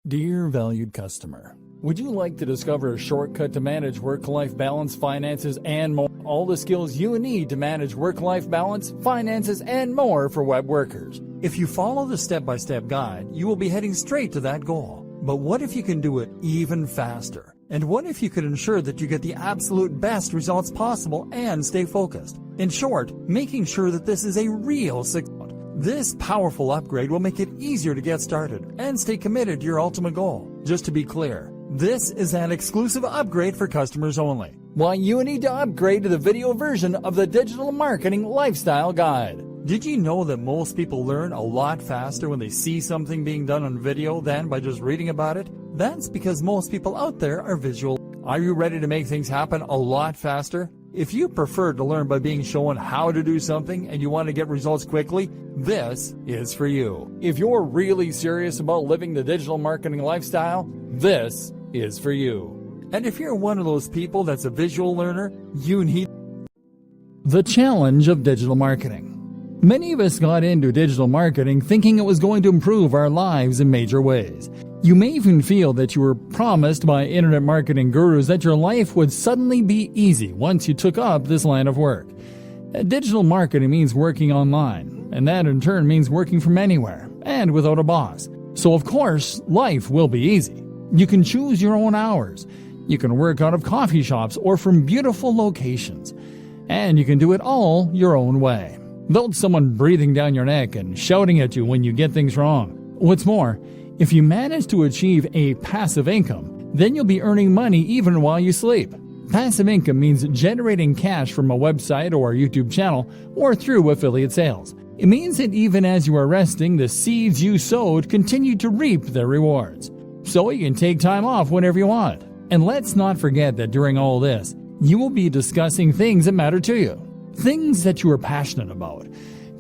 Dear valued customer, would you like to discover a shortcut to manage work-life balance, finances, and more? All the skills you need to manage work-life balance, finances, and more for web workers. If you follow the step-by-step guide, you will be heading straight to that goal. But what if you can do it even faster? And what if you could ensure that you get the absolute best results possible and stay focused? In short, making sure that this is a real success. This powerful upgrade will make it easier to get started and stay committed to your ultimate goal. Just to be clear, this is an exclusive upgrade for customers only. Why you need to upgrade to the video version of the Digital Marketing Lifestyle Guide. Did you know that most people learn a lot faster when they see something being done on video than by just reading about it? That's because most people out there are visual. Are you ready to make things happen a lot faster? If you prefer to learn by being shown how to do something and you want to get results quickly, this is for you. If you're really serious about living the digital marketing lifestyle, this is for you. And if you're one of those people that's a visual learner, you need the challenge of digital marketing. Many of us got into digital marketing thinking it was going to improve our lives in major ways. You may even feel that you were promised by internet marketing gurus that your life would suddenly be easy once you took up this line of work. Digital marketing means working online, and that in turn means working from anywhere and without a boss. So of course, life will be easy. You can choose your own hours. You can work out of coffee shops or from beautiful locations. And you can do it all your own way, without someone breathing down your neck and shouting at you when you get things wrong. What's more, if you manage to achieve a passive income, then you'll be earning money even while you sleep. Passive income means generating cash from a website or a YouTube channel or through affiliate sales. It means that even as you are resting, the seeds you sowed continue to reap their rewards. So you can take time off whenever you want. And let's not forget that during all this, you will be discussing things that matter to you. Things that you are passionate about.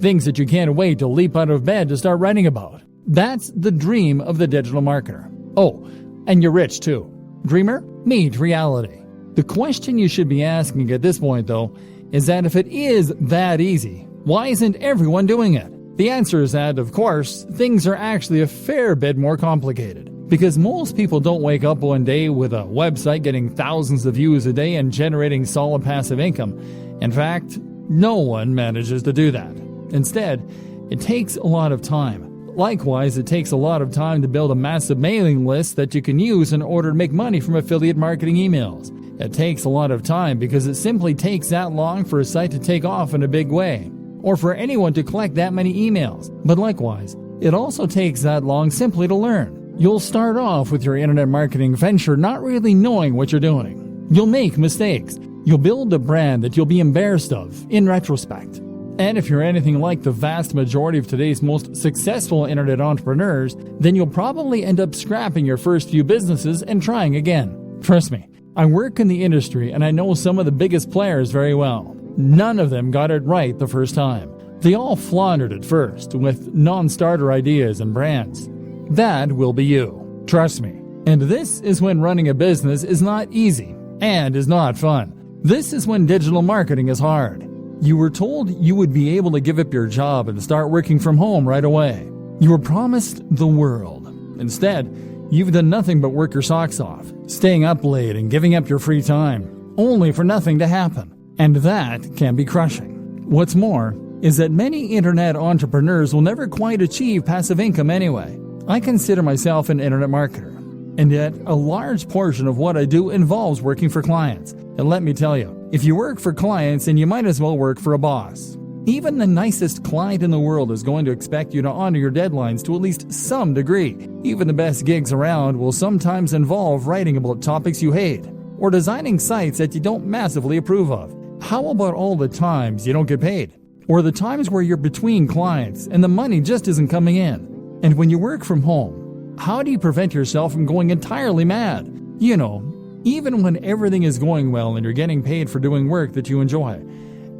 Things that you can't wait to leap out of bed to start writing about. That's the dream of the digital marketer. Oh, and you're rich too. Dreamer, meet reality. The question you should be asking at this point, though, is that if it is that easy, why isn't everyone doing it? The answer is that, of course, things are actually a fair bit more complicated. Because most people don't wake up one day with a website getting thousands of views a day and generating solid passive income. In fact, no one manages to do that. Instead, it takes a lot of time. Likewise, it takes a lot of time to build a massive mailing list that you can use in order to make money from affiliate marketing emails. It takes a lot of time because it simply takes that long for a site to take off in a big way, or for anyone to collect that many emails. But likewise, it also takes that long simply to learn. You'll start off with your internet marketing venture not really knowing what you're doing. You'll make mistakes. You'll build a brand that you'll be embarrassed of in retrospect. And if you're anything like the vast majority of today's most successful internet entrepreneurs, then you'll probably end up scrapping your first few businesses and trying again. Trust me, I work in the industry and I know some of the biggest players very well. None of them got it right the first time. They all floundered at first with non-starter ideas and brands. That will be you. Trust me. And this is when running a business is not easy and is not fun. This is when digital marketing is hard. You were told you would be able to give up your job and start working from home right away. You were promised the world. Instead, you've done nothing but work your socks off, staying up late and giving up your free time, only for nothing to happen. And that can be crushing. What's more is that many internet entrepreneurs will never quite achieve passive income anyway. I consider myself an internet marketer, and yet a large portion of what I do involves working for clients. And let me tell you, if you work for clients, then you might as well work for a boss. Even the nicest client in the world is going to expect you to honor your deadlines to at least some degree. Even the best gigs around will sometimes involve writing about topics you hate, or designing sites that you don't massively approve of. How about all the times you don't get paid? Or the times where you're between clients and the money just isn't coming in? And when you work from home, how do you prevent yourself from going entirely mad? You know, even when everything is going well and you're getting paid for doing work that you enjoy,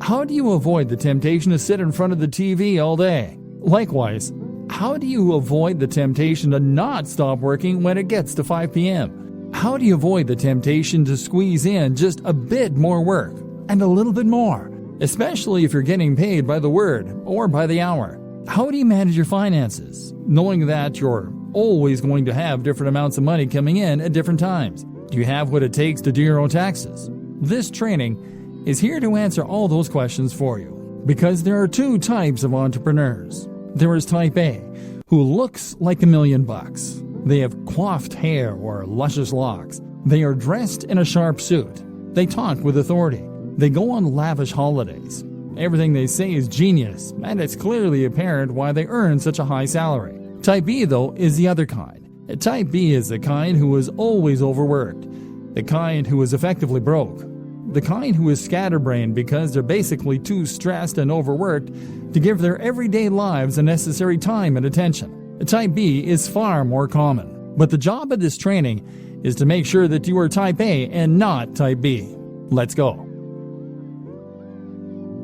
how do you avoid the temptation to sit in front of the TV all day? Likewise, how do you avoid the temptation to not stop working when it gets to 5 p.m.? How do you avoid the temptation to squeeze in just a bit more work and a little bit more, especially if you're getting paid by the word or by the hour? How do you manage your finances, knowing that your always going to have different amounts of money coming in at different times. Do you have what it takes to do your own taxes? This training is here to answer all those questions for you, because there are two types of entrepreneurs. There is type A, who looks like $1,000,000. They have coiffed hair or luscious locks. They are dressed in a sharp suit. They talk with authority. They go on lavish holidays. Everything they say is genius, and it's clearly apparent why they earn such a high salary. Type B, though, is the other kind. Type B is the kind who is always overworked, the kind who is effectively broke, the kind who is scatterbrained because they're basically too stressed and overworked to give their everyday lives the necessary time and attention. Type B is far more common, but the job of this training is to make sure that you are Type A and not Type B. Let's go.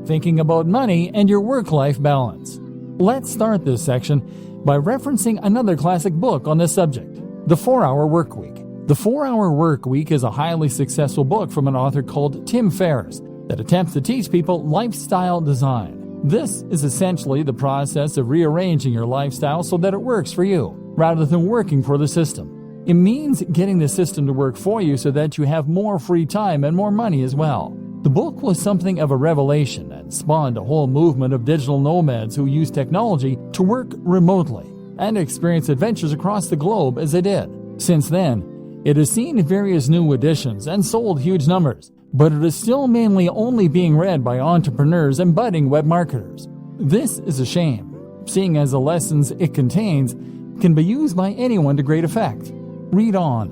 Thinking about money and your work-life balance. Let's start this section by referencing another classic book on this subject, The 4-Hour Workweek. The 4-Hour Workweek is a highly successful book from an author called Tim Ferriss that attempts to teach people lifestyle design. This is essentially the process of rearranging your lifestyle so that it works for you, rather than working for the system. It means getting the system to work for you so that you have more free time and more money as well. The book was something of a revelation and spawned a whole movement of digital nomads who use technology to work remotely and experience adventures across the globe as they did. Since then, it has seen various new editions and sold huge numbers, but it is still mainly only being read by entrepreneurs and budding web marketers. This is a shame, seeing as the lessons it contains can be used by anyone to great effect. Read on,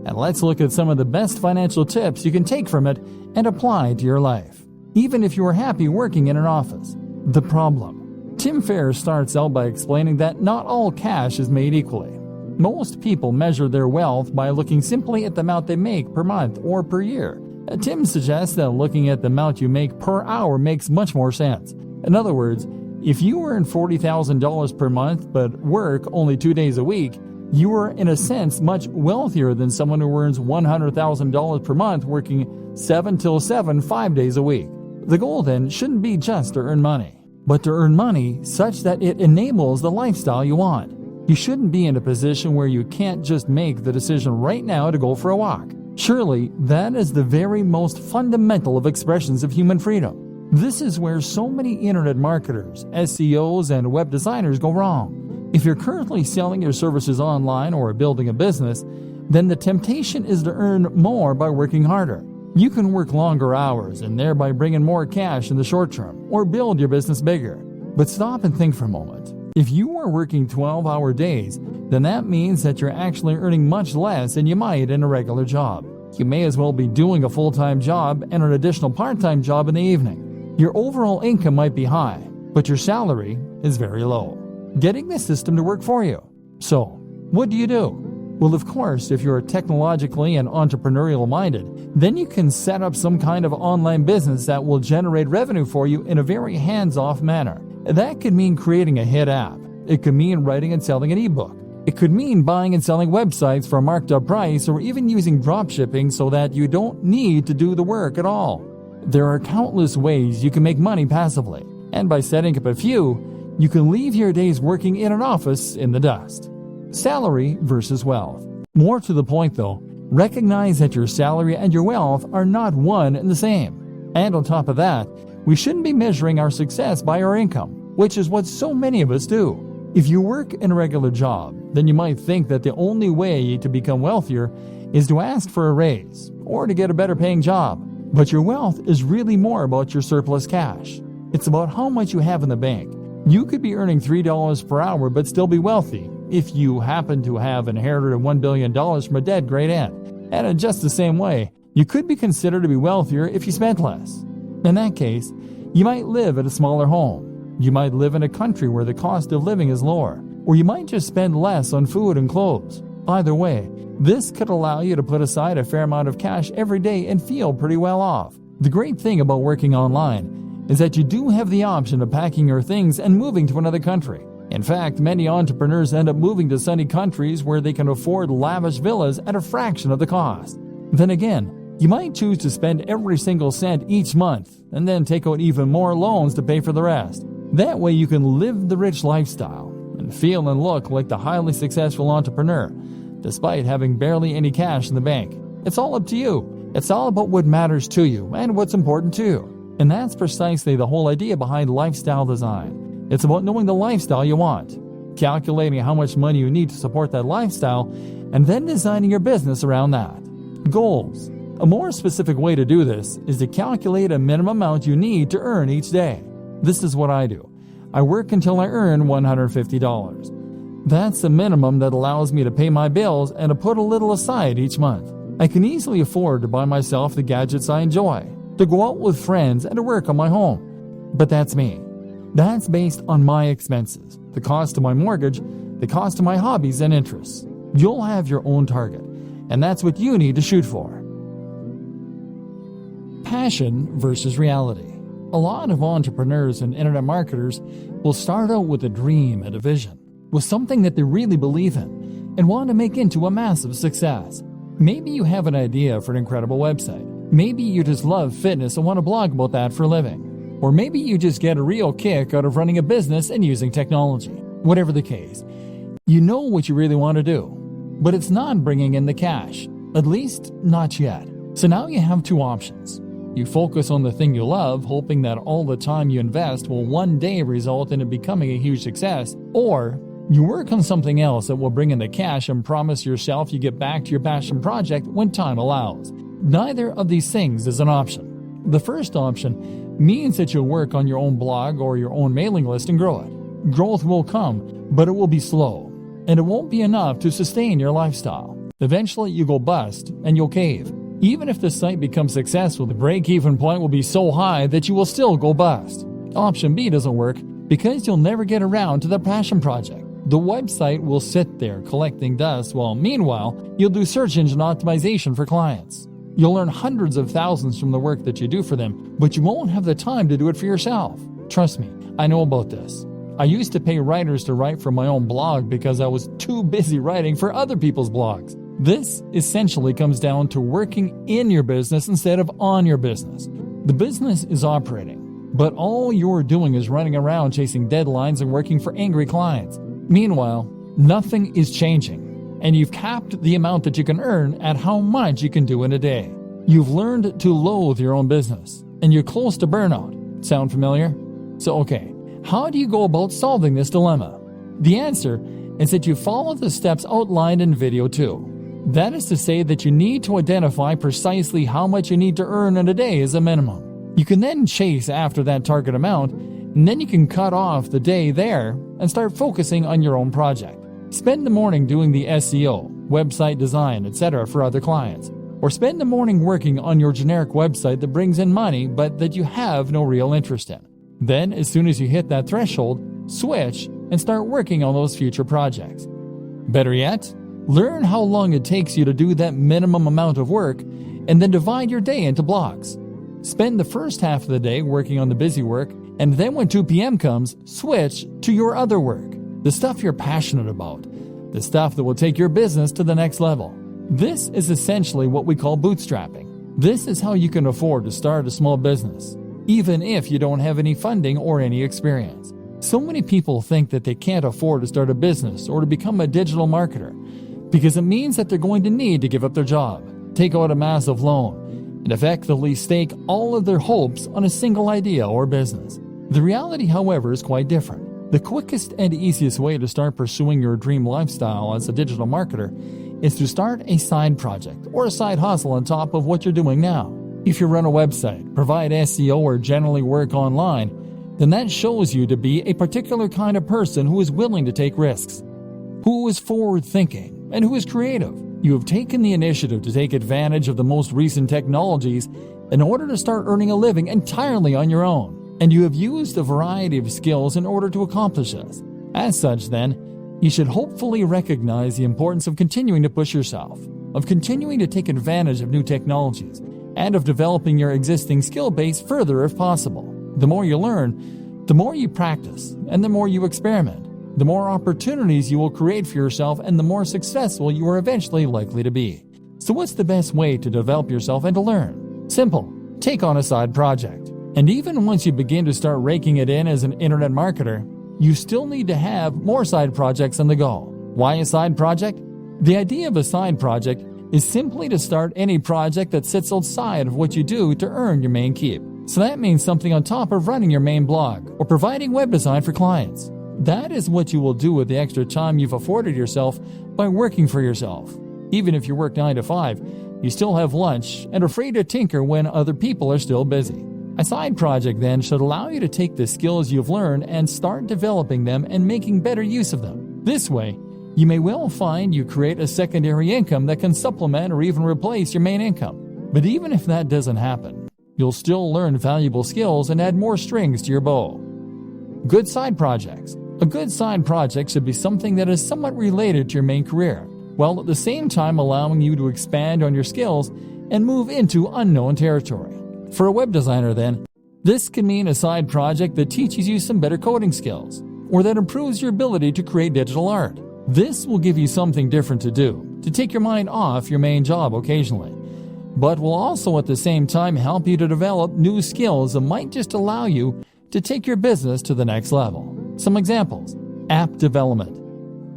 and let's look at some of the best financial tips you can take from it and apply to your life, even if you are happy working in an office. The problem. Tim Ferriss starts out by explaining that not all cash is made equally. Most people measure their wealth by looking simply at the amount they make per month or per year. Tim suggests that looking at the amount you make per hour makes much more sense. In other words, if you earn $40,000 per month but work only 2 days a week, you are in a sense much wealthier than someone who earns $100,000 per month working 7 till 7, 5 days a week. The goal then shouldn't be just to earn money, but to earn money such that it enables the lifestyle you want. You shouldn't be in a position where you can't just make the decision right now to go for a walk. Surely, that is the very most fundamental of expressions of human freedom. This is where so many internet marketers, SEOs, and web designers go wrong. If you're currently selling your services online or building a business, then the temptation is to earn more by working harder. You can work longer hours and thereby bring in more cash in the short term, or build your business bigger. But stop and think for a moment. If you are working 12-hour days, then that means that you're actually earning much less than you might in a regular job. You may as well be doing a full-time job and an additional part-time job in the evening. Your overall income might be high, but your salary is very low, getting the system to work for you. So, what do you do? Well, of course, if you're technologically and entrepreneurial minded, then you can set up some kind of online business that will generate revenue for you in a very hands-off manner. That could mean creating a hit app. It could mean writing and selling an ebook. It could mean buying and selling websites for a marked up price, or even using dropshipping so that you don't need to do the work at all. There are countless ways you can make money passively, and by setting up a few, you can leave your days working in an office in the dust. Salary versus wealth. More to the point though, recognize that your salary and your wealth are not one and the same. And on top of that, we shouldn't be measuring our success by our income, which is what so many of us do. If you work in a regular job, then you might think that the only way to become wealthier is to ask for a raise or to get a better paying job. But your wealth is really more about your surplus cash. It's about how much you have in the bank. You could be earning $3 per hour but still be wealthy if you happen to have inherited $1 billion from a dead great aunt. And in just the same way, you could be considered to be wealthier if you spent less. In that case, you might live at a smaller home. You might live in a country where the cost of living is lower, or you might just spend less on food and clothes. Either way, this could allow you to put aside a fair amount of cash every day and feel pretty well off. The great thing about working online is that you do have the option of packing your things and moving to another country. In fact, many entrepreneurs end up moving to sunny countries where they can afford lavish villas at a fraction of the cost. Then again, you might choose to spend every single cent each month and then take out even more loans to pay for the rest. That way you can live the rich lifestyle. And and feel and look like the highly successful entrepreneur, despite having barely any cash in the bank. It's all up to you. It's all about what matters to you and what's important to you. And that's precisely the whole idea behind lifestyle design. It's about knowing the lifestyle you want, calculating how much money you need to support that lifestyle, and then designing your business around that. Goals. A more specific way to do this is to calculate a minimum amount you need to earn each day. This is what I do. I work until I earn $150. That's the minimum that allows me to pay my bills and to put a little aside each month. I can easily afford to buy myself the gadgets I enjoy, to go out with friends, and to work on my home. But that's me. That's based on my expenses, the cost of my mortgage, the cost of my hobbies and interests. You'll have your own target, and that's what you need to shoot for. Passion versus reality. A lot of entrepreneurs and internet marketers will start out with a dream and a vision, with something that they really believe in and want to make into a massive success. Maybe you have an idea for an incredible website. Maybe you just love fitness and want to blog about that for a living. Or maybe you just get a real kick out of running a business and using technology. Whatever the case, you know what you really want to do, but it's not bringing in the cash, at least not yet. So now you have two options. You focus on the thing you love, hoping that all the time you invest will one day result in it becoming a huge success, or you work on something else that will bring in the cash and promise yourself you get back to your passion project when time allows. Neither of these things is an option. The first option means that you'll work on your own blog or your own mailing list and grow it. Growth will come, but it will be slow, and it won't be enough to sustain your lifestyle. Eventually you go bust and you'll cave. Even if the site becomes successful, the break-even point will be so high that you will still go bust. Option B doesn't work because you'll never get around to the passion project. The website will sit there collecting dust while meanwhile you'll do search engine optimization for clients. You'll earn hundreds of thousands from the work that you do for them, but you won't have the time to do it for yourself. Trust me, I know about this. I used to pay writers to write for my own blog because I was too busy writing for other people's blogs. This essentially comes down to working in your business instead of on your business. The business is operating, but all you're doing is running around chasing deadlines and working for angry clients. Meanwhile, nothing is changing, and you've capped the amount that you can earn at how much you can do in a day. You've learned to loathe your own business, and you're close to burnout. Sound familiar? So okay, how do you go about solving this dilemma? The answer is that you follow the steps outlined in video 2. That is to say that you need to identify precisely how much you need to earn in a day as a minimum. You can then chase after that target amount, and then you can cut off the day there and start focusing on your own project. Spend the morning doing the SEO, website design, etc. for other clients. Or spend the morning working on your generic website that brings in money but that you have no real interest in. Then, as soon as you hit that threshold, switch and start working on those future projects. Better yet, learn how long it takes you to do that minimum amount of work and then divide your day into blocks. Spend the first half of the day working on the busy work, and then when 2 p.m. comes, switch to your other work, the stuff you're passionate about, the stuff that will take your business to the next level. This is essentially what we call bootstrapping. This is how you can afford to start a small business, even if you don't have any funding or any experience. So many people think that they can't afford to start a business or to become a digital marketer because it means that they're going to need to give up their job, take out a massive loan, and effectively stake all of their hopes on a single idea or business. The reality, however, is quite different. The quickest and easiest way to start pursuing your dream lifestyle as a digital marketer is to start a side project or a side hustle on top of what you're doing now. If you run a website, provide SEO, or generally work online, then that shows you to be a particular kind of person who is willing to take risks, who is forward-thinking, and who is creative. You have taken the initiative to take advantage of the most recent technologies in order to start earning a living entirely on your own, and you have used a variety of skills in order to accomplish this. As such, then, you should hopefully recognize the importance of continuing to push yourself, of continuing to take advantage of new technologies, and of developing your existing skill base further if possible. The more you learn, the more you practice, and the more you experiment, the more opportunities you will create for yourself and the more successful you are eventually likely to be. So what's the best way to develop yourself and to learn? Simple. Take on a side project. And even once you begin to start raking it in as an internet marketer, you still need to have more side projects on the go. Why a side project? The idea of a side project is simply to start any project that sits outside of what you do to earn your main keep. So that means something on top of running your main blog or providing web design for clients. That is what you will do with the extra time you've afforded yourself by working for yourself. Even if you work 9 to 5, you still have lunch and are free to tinker when other people are still busy. A side project then should allow you to take the skills you've learned and start developing them and making better use of them. This way, you may well find you create a secondary income that can supplement or even replace your main income. But even if that doesn't happen, you'll still learn valuable skills and add more strings to your bow. Good side projects. A good side project should be something that is somewhat related to your main career, while at the same time allowing you to expand on your skills and move into unknown territory. For a web designer then, this can mean a side project that teaches you some better coding skills, or that improves your ability to create digital art. This will give you something different to do, to take your mind off your main job occasionally, but will also at the same time help you to develop new skills that might just allow you to take your business to the next level. Some examples: app development.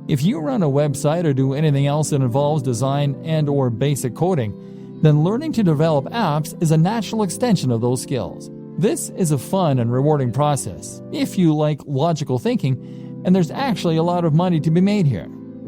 If you run a website or do anything else that involves design and or basic coding, then learning to develop apps is a natural extension of those skills. This is a fun and rewarding process if you like logical thinking, and there's actually a lot of money to be made here.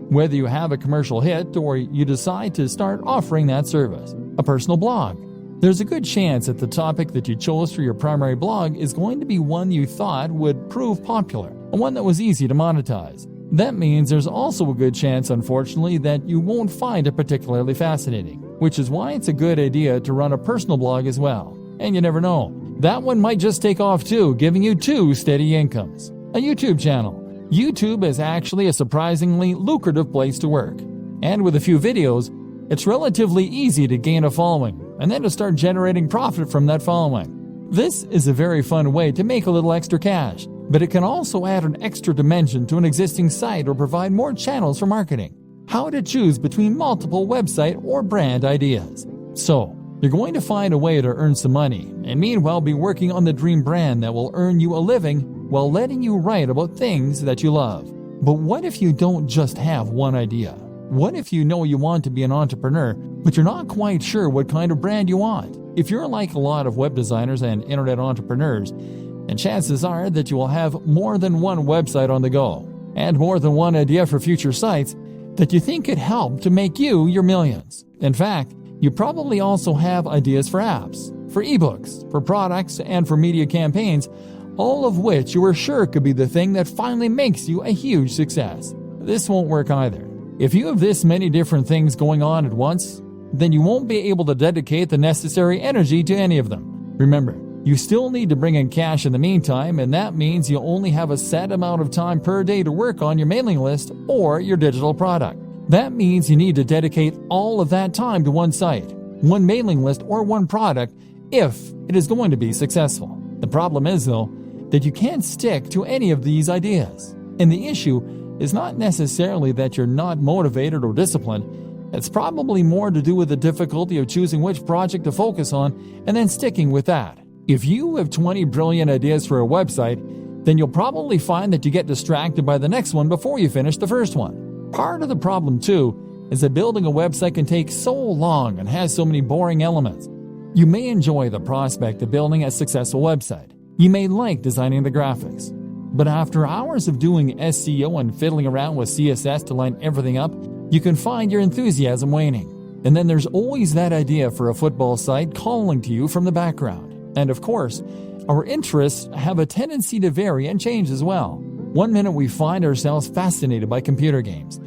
Whether you have a commercial hit or you decide to start offering that service. A personal blog. There's a good chance that the topic that you chose for your primary blog is going to be one you thought would prove popular, and one that was easy to monetize. That means there's also a good chance, unfortunately, that you won't find it particularly fascinating, which is why it's a good idea to run a personal blog as well. And you never know, that one might just take off too, giving you 2 steady incomes. A YouTube channel. YouTube is actually a surprisingly lucrative place to work. And with a few videos, it's relatively easy to gain a following, and then to start generating profit from that following. This is a very fun way to make a little extra cash, but it can also add an extra dimension to an existing site or provide more channels for marketing. How to choose between multiple website or brand ideas. So, you're going to find a way to earn some money, and meanwhile be working on the dream brand that will earn you a living while letting you write about things that you love. But what if you don't just have one idea? What if you know you want to be an entrepreneur, but you're not quite sure what kind of brand you want? If you're like a lot of web designers and internet entrepreneurs, then chances are that you will have more than one website on the go, and more than one idea for future sites that you think could help to make you your millions. In fact, you probably also have ideas for apps, for ebooks, for products, and for media campaigns, all of which you are sure could be the thing that finally makes you a huge success. This won't work either. If you have this many different things going on at once, then you won't be able to dedicate the necessary energy to any of them. Remember, you still need to bring in cash in the meantime, and that means you only have a set amount of time per day to work on your mailing list or your digital product. That means you need to dedicate all of that time to one site, one mailing list, or one product if it is going to be successful. The problem is, though, that you can't stick to any of these ideas. And the issue is not necessarily that you're not motivated or disciplined. It's probably more to do with the difficulty of choosing which project to focus on and then sticking with that. If you have 20 brilliant ideas for a website, then you'll probably find that you get distracted by the next one before you finish the first one. Part of the problem, too, is that building a website can take so long and has so many boring elements. You may enjoy the prospect of building a successful website. You may like designing the graphics. But after hours of doing SEO and fiddling around with CSS to line everything up, you can find your enthusiasm waning. And then there's always that idea for a football site calling to you from the background. And of course, our interests have a tendency to vary and change as well. One minute we find ourselves fascinated by computer games,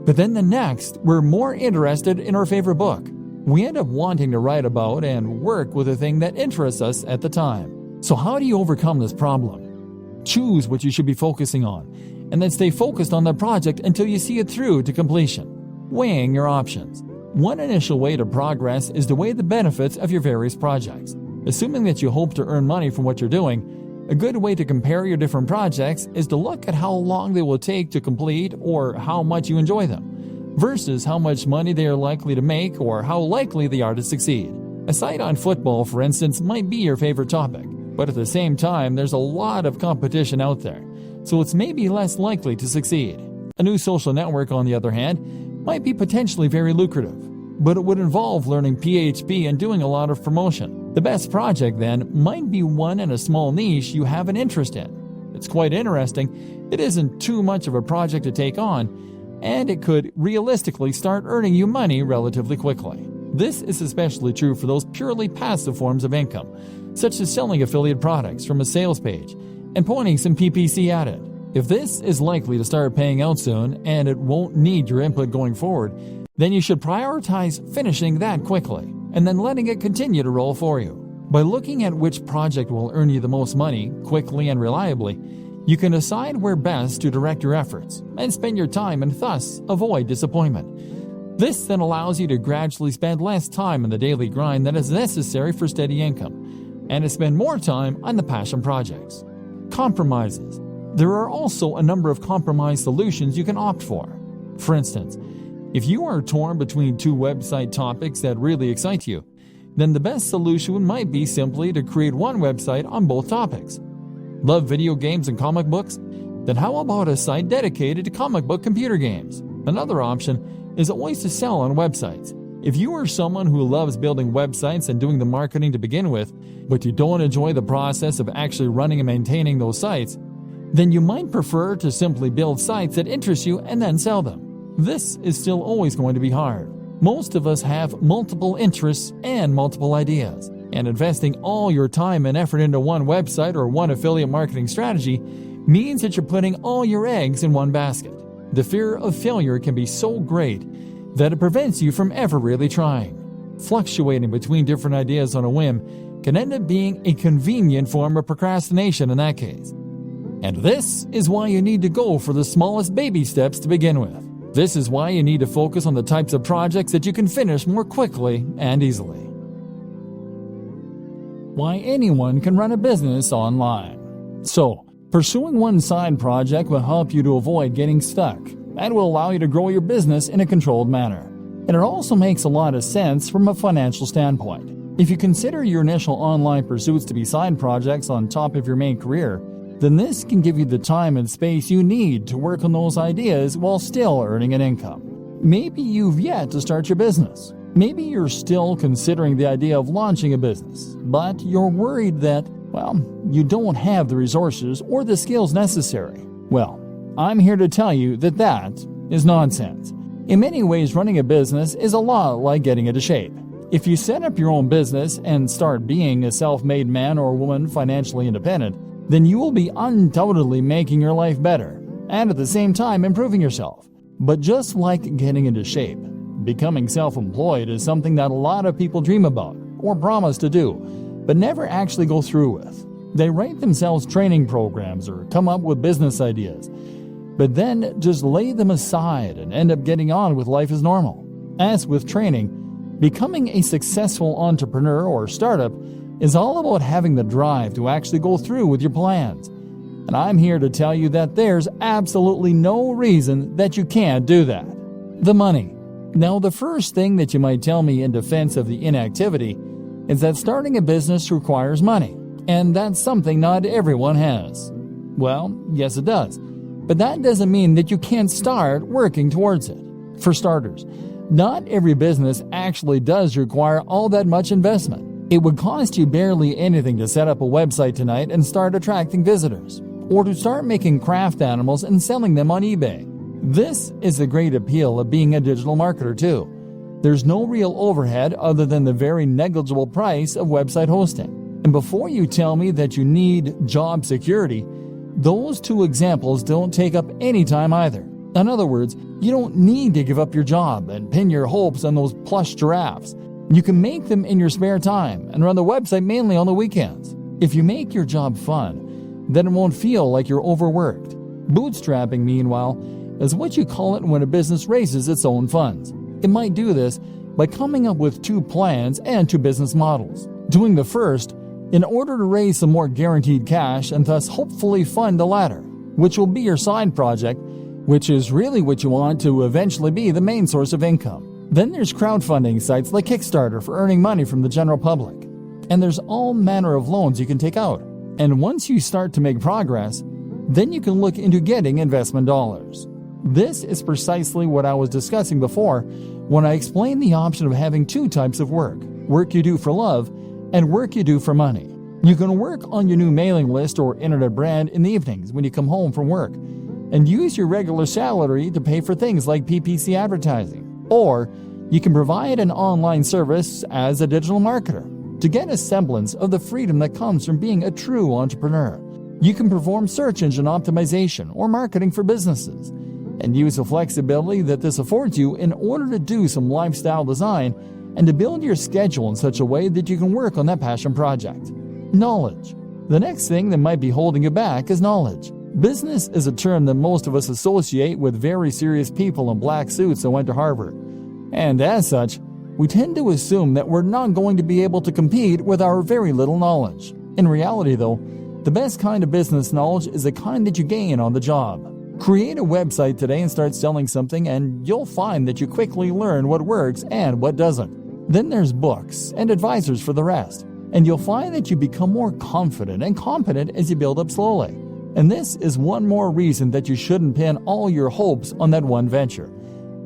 but then the next we're more interested in our favorite book. We end up wanting to write about and work with the thing that interests us at the time. So how do you overcome this problem? Choose what you should be focusing on, and then stay focused on that project until you see it through to completion. Weighing your options. One initial way to progress is to weigh the benefits of your various projects. Assuming that you hope to earn money from what you're doing, a good way to compare your different projects is to look at how long they will take to complete or how much you enjoy them, versus how much money they are likely to make or how likely they are to succeed. A site on football, for instance, might be your favorite topic, but at the same time, there's a lot of competition out there. so it's maybe less likely to succeed. A new social network, on the other hand, might be potentially very lucrative, but it would involve learning PHP and doing a lot of promotion. The best project, then, might be one in a small niche you have an interest in. It's quite interesting. It isn't too much of a project to take on, and it could realistically start earning you money relatively quickly. This is especially true for those purely passive forms of income, such as selling affiliate products from a sales page and pointing some PPC at it. If this is likely to start paying out soon and it won't need your input going forward, then you should prioritize finishing that quickly and then letting it continue to roll for you. By looking at which project will earn you the most money quickly and reliably, you can decide where best to direct your efforts and spend your time and thus avoid disappointment. This then allows you to gradually spend less time in the daily grind that is necessary for steady income and to spend more time on the passion projects. Compromises. There are also a number of compromise solutions you can opt for. For instance, if you are torn between two website topics that really excite you, then the best solution might be simply to create one website on both topics. Love video games and comic books? Then how about a site dedicated to comic book computer games? Another option is always to sell on websites. If you are someone who loves building websites and doing the marketing to begin with, but you don't enjoy the process of actually running and maintaining those sites, then you might prefer to simply build sites that interest you and then sell them. This is still always going to be hard. Most of us have multiple interests and multiple ideas, and investing all your time and effort into one website or one affiliate marketing strategy means that you're putting all your eggs in one basket. The fear of failure can be so great that it prevents you from ever really trying. Fluctuating between different ideas on a whim can end up being a convenient form of procrastination in that case. And this is why you need to go for the smallest baby steps to begin with. This is why you need to focus on the types of projects that you can finish more quickly and easily. Why anyone can run a business online. So, pursuing one side project will help you to avoid getting stuck and will allow you to grow your business in a controlled manner. And it also makes a lot of sense from a financial standpoint. If you consider your initial online pursuits to be side projects on top of your main career, then this can give you the time and space you need to work on those ideas while still earning an income. Maybe you've yet to start your business. Maybe you're still considering the idea of launching a business, but you're worried that, you don't have the resources or the skills necessary. Well, I'm here to tell you that that is nonsense. In many ways, running a business is a lot like getting into shape. If you set up your own business and start being a self-made man or woman financially independent, then you will be undoubtedly making your life better and at the same time improving yourself. But just like getting into shape, becoming self-employed is something that a lot of people dream about or promise to do, but never actually go through with. They write themselves training programs or come up with business ideas, but then just lay them aside and end up getting on with life as normal. As with training, becoming a successful entrepreneur or startup is all about having the drive to actually go through with your plans. And I'm here to tell you that there's absolutely no reason that you can't do that. The money. Now, the first thing that you might tell me in defense of the inactivity is that starting a business requires money, and that's something not everyone has. Well, yes it does, but that doesn't mean that you can't start working towards it. For starters, not every business actually does require all that much investment. It would cost you barely anything to set up a website tonight and start attracting visitors, or to start making craft animals and selling them on eBay. This is the great appeal of being a digital marketer too. There's no real overhead other than the very negligible price of website hosting. And before you tell me that you need job security, those two examples don't take up any time either. In other words, you don't need to give up your job and pin your hopes on those plush giraffes. You can make them in your spare time and run the website mainly on the weekends. If you make your job fun, then it won't feel like you're overworked. Bootstrapping, meanwhile, is what you call it when a business raises its own funds. It might do this by coming up with two plans and two business models. Doing the first in order to raise some more guaranteed cash and thus hopefully fund the latter, which will be your side project, which is really what you want to eventually be the main source of income. Then there's crowdfunding sites like Kickstarter for earning money from the general public. And there's all manner of loans you can take out. And once you start to make progress, then you can look into getting investment dollars. This is precisely what I was discussing before when I explained the option of having two types of work you do for love and work you do for money. You can work on your new mailing list or internet brand in the evenings when you come home from work and use your regular salary to pay for things like PPC advertising. Or you can provide an online service as a digital marketer to get a semblance of the freedom that comes from being a true entrepreneur. You can perform search engine optimization or marketing for businesses and use the flexibility that this affords you in order to do some lifestyle design and to build your schedule in such a way that you can work on that passion project. Knowledge. The next thing that might be holding you back is knowledge. Business is a term that most of us associate with very serious people in black suits that went to Harvard. And as such, we tend to assume that we're not going to be able to compete with our very little knowledge. In reality, though, the best kind of business knowledge is the kind that you gain on the job. Create a website today and start selling something, and you'll find that you quickly learn what works and what doesn't. Then there's books and advisors for the rest, and you'll find that you become more confident and competent as you build up slowly. And this is one more reason that you shouldn't pin all your hopes on that one venture.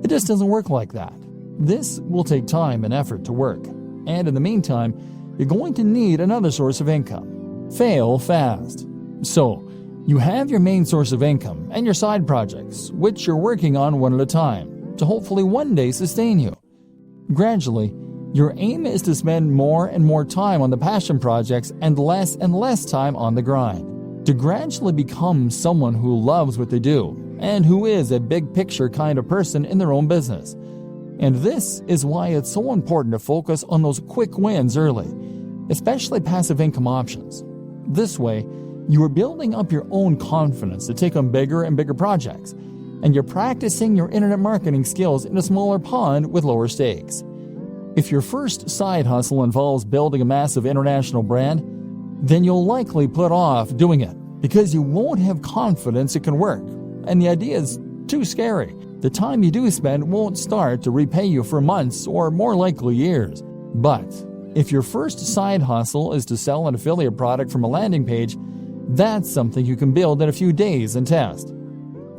It just doesn't work like that. This will take time and effort to work, and in the meantime, you're going to need another source of income. Fail fast. So, you have your main source of income and your side projects, which you're working on one at a time, to hopefully one day sustain you. Gradually, your aim is to spend more and more time on the passion projects and less time on the grind. To gradually become someone who loves what they do and who is a big picture kind of person in their own business. And this is why it's so important to focus on those quick wins early, especially passive income options. This way, you are building up your own confidence to take on bigger and bigger projects, and you're practicing your internet marketing skills in a smaller pond with lower stakes. If your first side hustle involves building a massive international brand, then you'll likely put off doing it because you won't have confidence it can work, and the idea is too scary. The time you do spend won't start to repay you for months or more likely years. But if your first side hustle is to sell an affiliate product from a landing page, that's something you can build in a few days and test.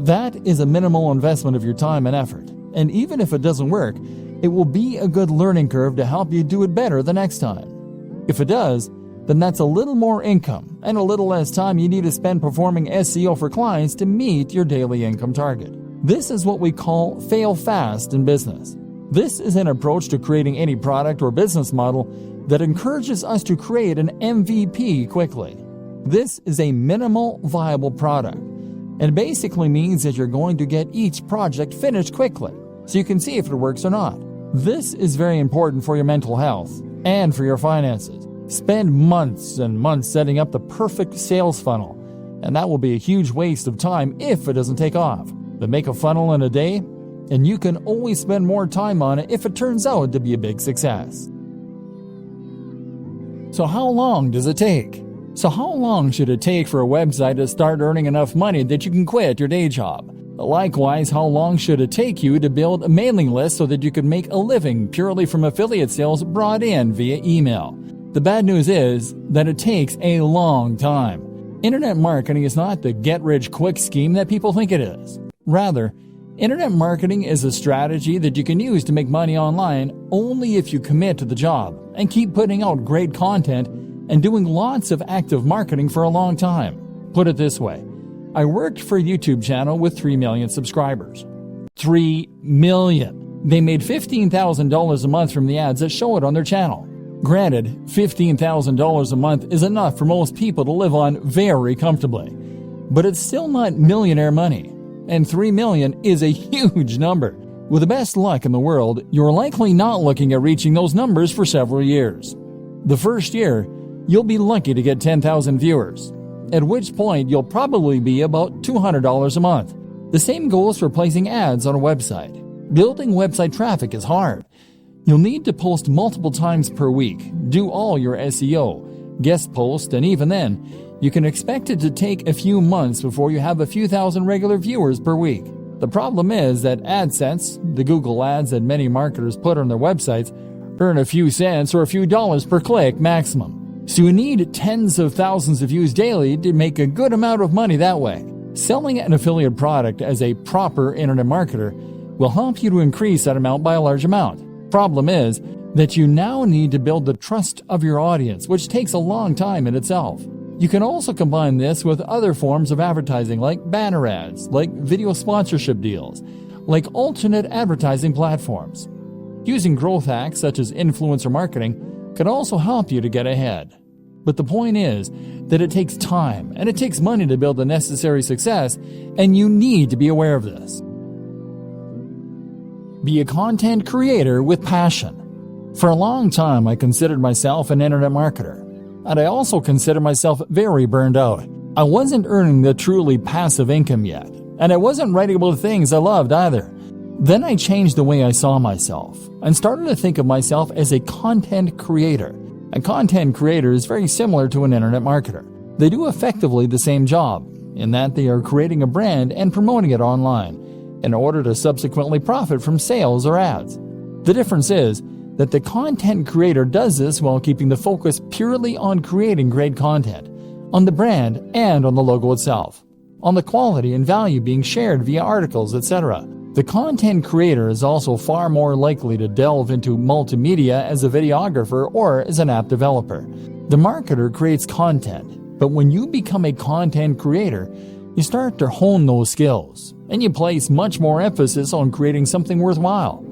That is a minimal investment of your time and effort, and even if it doesn't work, it will be a good learning curve to help you do it better the next time. If it does, then that's a little more income and a little less time you need to spend performing SEO for clients to meet your daily income target. This is what we call fail fast in business. This is an approach to creating any product or business model that encourages us to create an MVP quickly. This is a minimal viable product, and basically means that you're going to get each project finished quickly, so you can see if it works or not. This is very important for your mental health and for your finances. Spend months and months setting up the perfect sales funnel, and that will be a huge waste of time if it doesn't take off. But make a funnel in a day, and you can always spend more time on it if it turns out to be a big success. So how long does it take? So how long should it take for a website to start earning enough money that you can quit your day job? Likewise, how long should it take you to build a mailing list so that you can make a living purely from affiliate sales brought in via email? The bad news is that it takes a long time. Internet marketing is not the get-rich-quick scheme that people think it is. Rather, internet marketing is a strategy that you can use to make money online only if you commit to the job and keep putting out great content and doing lots of active marketing for a long time. Put it this way, I worked for a YouTube channel with 3 million subscribers. 3 million! They made $15,000 a month from the ads that show it on their channel. Granted, $15,000 a month is enough for most people to live on very comfortably, but it's still not millionaire money, and 3 million is a huge number. With the best luck in the world, you're likely not looking at reaching those numbers for several years. The first year, you'll be lucky to get 10,000 viewers, at which point you'll probably be about $200 a month. The same goes for placing ads on a website. Building website traffic is hard. You'll need to post multiple times per week, do all your SEO, guest post, and even then, you can expect it to take a few months before you have a few thousand regular viewers per week. The problem is that AdSense, the Google ads that many marketers put on their websites, earn a few cents or a few dollars per click maximum. So you need tens of thousands of views daily to make a good amount of money that way. Selling an affiliate product as a proper internet marketer will help you to increase that amount by a large amount. Problem is that you now need to build the trust of your audience, which takes a long time in itself. You can also combine this with other forms of advertising like banner ads, like video sponsorship deals, like alternate advertising platforms. Using growth hacks such as influencer marketing can also help you to get ahead. But the point is that it takes time and it takes money to build the necessary success, and you need to be aware of this. Be a content creator with passion. For a long time, I considered myself an internet marketer, and I also considered myself very burned out. I wasn't earning the truly passive income yet, and I wasn't writing about things I loved either. Then I changed the way I saw myself and started to think of myself as a content creator. A content creator is very similar to an internet marketer. They do effectively the same job, in that they are creating a brand and promoting it online in order to subsequently profit from sales or ads. The difference is that the content creator does this while keeping the focus purely on creating great content, on the brand and on the logo itself, on the quality and value being shared via articles, etc. The content creator is also far more likely to delve into multimedia as a videographer or as an app developer. The marketer creates content, but when you become a content creator, you start to hone those skills, and you place much more emphasis on creating something worthwhile.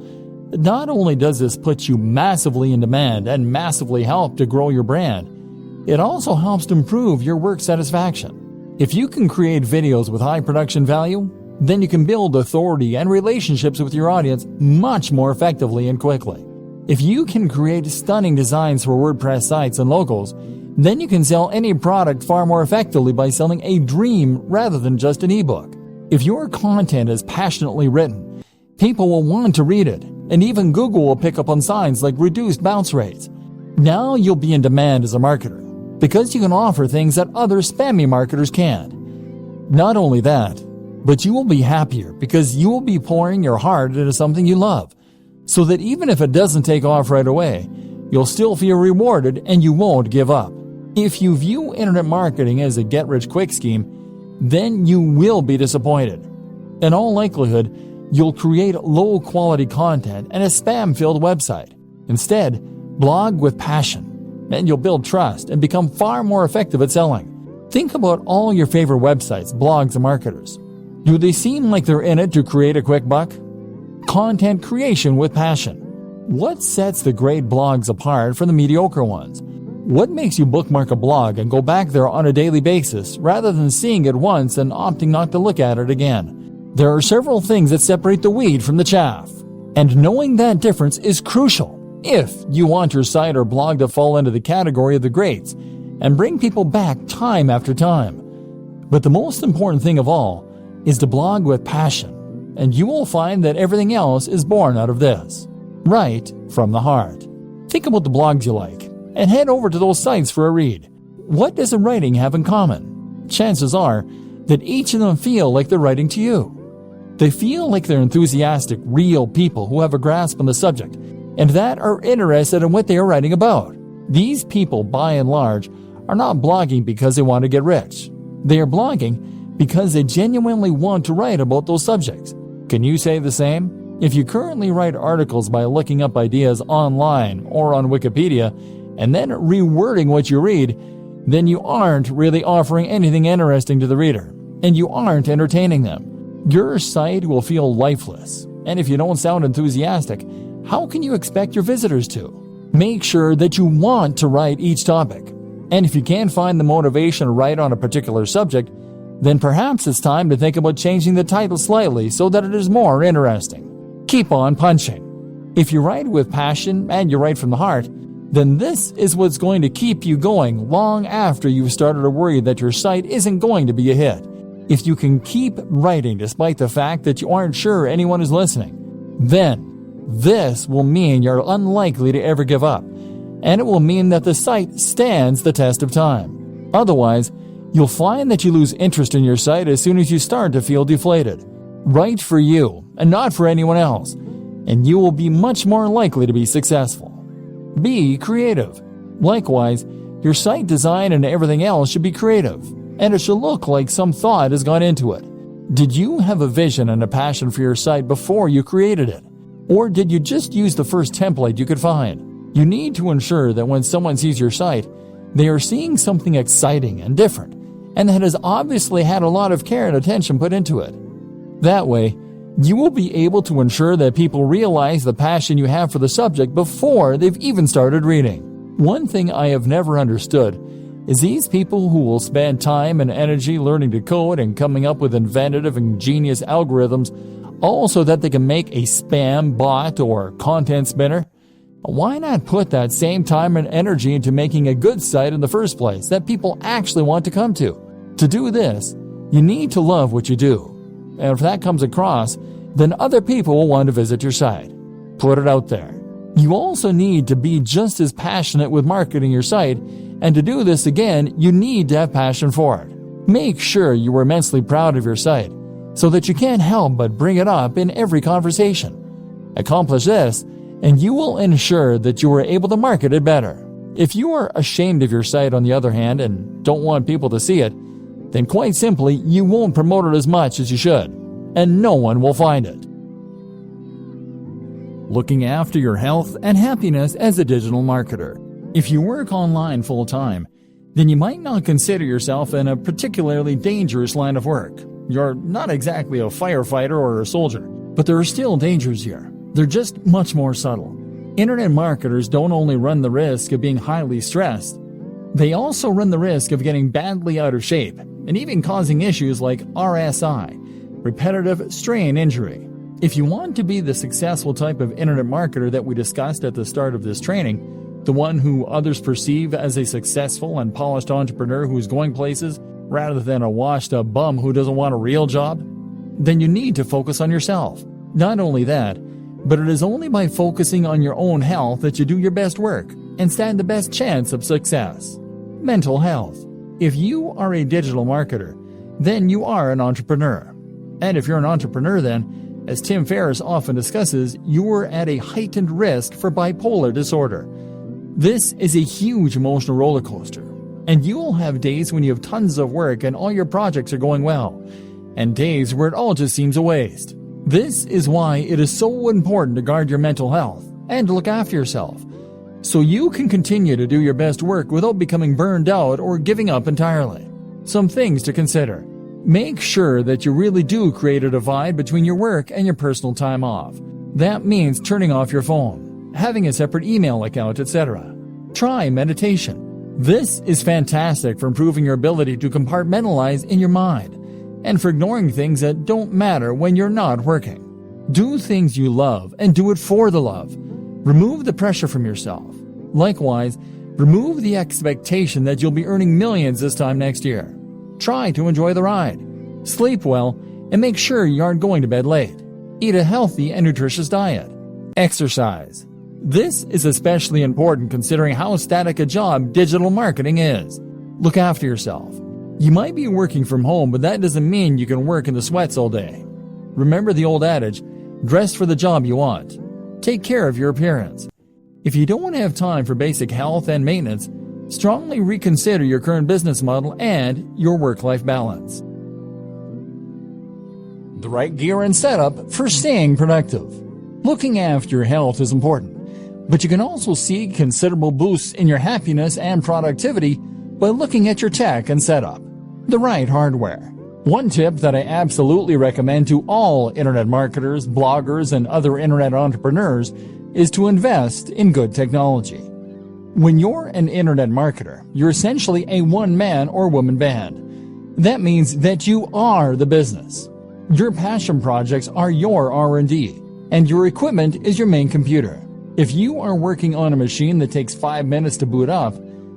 Not only does this put you massively in demand and massively help to grow your brand, it also helps to improve your work satisfaction. If you can create videos with high production value, then you can build authority and relationships with your audience much more effectively and quickly. If you can create stunning designs for WordPress sites and logos, then you can sell any product far more effectively by selling a dream rather than just an ebook. If your content is passionately written, people will want to read it, and even Google will pick up on signs like reduced bounce rates. Now you'll be in demand as a marketer, because you can offer things that other spammy marketers can't. Not only that, but you will be happier because you will be pouring your heart into something you love, so that even if it doesn't take off right away, you'll still feel rewarded and you won't give up. If you view internet marketing as a get-rich-quick scheme, then you will be disappointed. In all likelihood, you'll create low-quality content and a spam-filled website. Instead, blog with passion, and you'll build trust and become far more effective at selling. Think about all your favorite websites, blogs, and marketers. Do they seem like they're in it to create a quick buck? Content creation with passion. What sets the great blogs apart from the mediocre ones? What makes you bookmark a blog and go back there on a daily basis rather than seeing it once and opting not to look at it again? There are several things that separate the wheat from the chaff, and knowing that difference is crucial if you want your site or blog to fall into the category of the greats and bring people back time after time. But the most important thing of all is to blog with passion, and you will find that everything else is born out of this, right from the heart. Think about the blogs you like, and head over to those sites for a read. What does the writing have in common? Chances are that each of them feel like they're writing to you. They feel like they're enthusiastic, real people who have a grasp on the subject, and that are interested in what they are writing about. These people, by and large, are not blogging because they want to get rich. They are blogging because they genuinely want to write about those subjects. Can you say the same? If you currently write articles by looking up ideas online or on Wikipedia and then rewording what you read, then you aren't really offering anything interesting to the reader, and you aren't entertaining them. Your site will feel lifeless, and if you don't sound enthusiastic, how can you expect your visitors to? Make sure that you want to write each topic, and if you can't find the motivation to write on a particular subject, then perhaps it's time to think about changing the title slightly so that it is more interesting. Keep on punching. If you write with passion and you write from the heart, then this is what's going to keep you going long after you've started to worry that your site isn't going to be a hit. If you can keep writing despite the fact that you aren't sure anyone is listening, then this will mean you're unlikely to ever give up, and it will mean that the site stands the test of time. Otherwise, you'll find that you lose interest in your site as soon as you start to feel deflated. Write for you and not for anyone else, and you will be much more likely to be successful. Be creative. Likewise, your site design and everything else should be creative, and it should look like some thought has gone into it. Did you have a vision and a passion for your site before you created it? Or did you just use the first template you could find? You need to ensure that when someone sees your site, they are seeing something exciting and different, and that has obviously had a lot of care and attention put into it. That way, you will be able to ensure that people realize the passion you have for the subject before they've even started reading. One thing I have never understood is these people who will spend time and energy learning to code and coming up with inventive and ingenious algorithms all so that they can make a spam bot or content spinner. Why not put that same time and energy into making a good site in the first place that people actually want to come to? To do this, you need to love what you do. And if that comes across, then other people will want to visit your site. Put it out there. You also need to be just as passionate with marketing your site, and to do this again, you need to have passion for it. Make sure you are immensely proud of your site, so that you can't help but bring it up in every conversation. Accomplish this, and you will ensure that you are able to market it better. If you are ashamed of your site, on the other hand, and don't want people to see it, then quite simply, you won't promote it as much as you should, and no one will find it. Looking after your health and happiness as a digital marketer. If you work online full-time, then you might not consider yourself in a particularly dangerous line of work. You're not exactly a firefighter or a soldier, but there are still dangers here. They're just much more subtle. Internet marketers don't only run the risk of being highly stressed, they also run the risk of getting badly out of shape and even causing issues like RSI, repetitive strain injury. If you want to be the successful type of internet marketer that we discussed at the start of this training, the one who others perceive as a successful and polished entrepreneur who's going places rather than a washed-up bum who doesn't want a real job, then you need to focus on yourself. Not only that, but it is only by focusing on your own health that you do your best work and stand the best chance of success. Mental health. If you are a digital marketer, then you are an entrepreneur. And if you're an entrepreneur, then, as Tim Ferriss often discusses, you are at a heightened risk for bipolar disorder. This is a huge emotional roller coaster, and you will have days when you have tons of work and all your projects are going well, and days where it all just seems a waste. This is why it is so important to guard your mental health and to look after yourself, so you can continue to do your best work without becoming burned out or giving up entirely. Some things to consider. Make sure that you really do create a divide between your work and your personal time off. That means turning off your phone, having a separate email account, etc. Try meditation. This is fantastic for improving your ability to compartmentalize in your mind and for ignoring things that don't matter when you're not working. Do things you love and do it for the love. Remove the pressure from yourself. Likewise, remove the expectation that you'll be earning millions this time next year. Try to enjoy the ride. Sleep well and make sure you aren't going to bed late. Eat a healthy and nutritious diet. Exercise. This is especially important considering how static a job digital marketing is. Look after yourself. You might be working from home, but that doesn't mean you can work in the sweats all day. Remember the old adage, dress for the job you want. Take care of your appearance. If you don't have time for basic health and maintenance, strongly reconsider your current business model and your work-life balance. The right gear and setup for staying productive. Looking after your health is important, but you can also see considerable boosts in your happiness and productivity by looking at your tech and setup. The right hardware. One tip that I absolutely recommend to all internet marketers, bloggers, and other internet entrepreneurs is to invest in good technology. When you're an internet marketer, you're essentially a one-man or woman band. That means that you are the business. Your passion projects are your R&D, and your equipment is your main computer. If you are working on a machine that takes 5 minutes to boot up,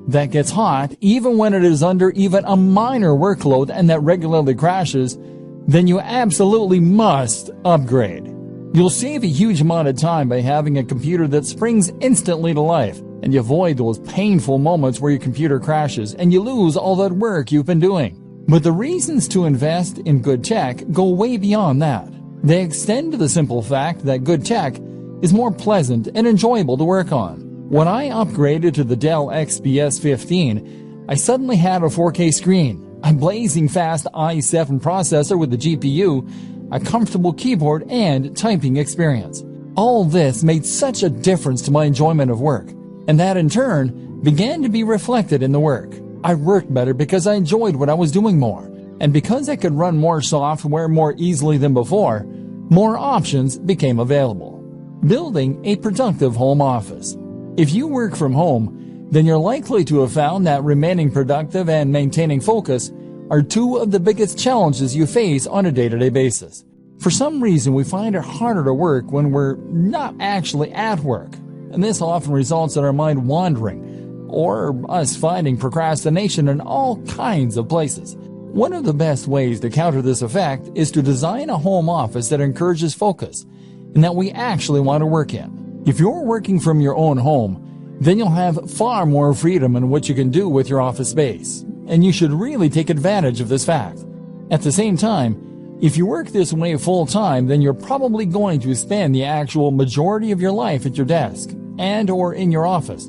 that gets hot even when it is under even a minor workload and that regularly crashes, then you absolutely must upgrade. You'll save a huge amount of time by having a computer that springs instantly to life, and you avoid those painful moments where your computer crashes and you lose all that work you've been doing. But the reasons to invest in good tech go way beyond that. They extend to the simple fact that good tech is more pleasant and enjoyable to work on. When I upgraded to the Dell XPS 15, I suddenly had a 4K screen, a blazing fast i7 processor with a GPU, a comfortable keyboard, and typing experience. All this made such a difference to my enjoyment of work, and that in turn began to be reflected in the work. I worked better because I enjoyed what I was doing more, and because I could run more software more easily than before, more options became available. Building a productive home office. If you work from home, then you're likely to have found that remaining productive and maintaining focus are two of the biggest challenges you face on a day-to-day basis. For some reason, we find it harder to work when we're not actually at work, and this often results in our mind wandering, or us finding procrastination in all kinds of places. One of the best ways to counter this effect is to design a home office that encourages focus and that we actually want to work in. If you're working from your own home, then you'll have far more freedom in what you can do with your office space, and you should really take advantage of this fact. At the same time, if you work this way full-time, then you're probably going to spend the actual majority of your life at your desk and or in your office,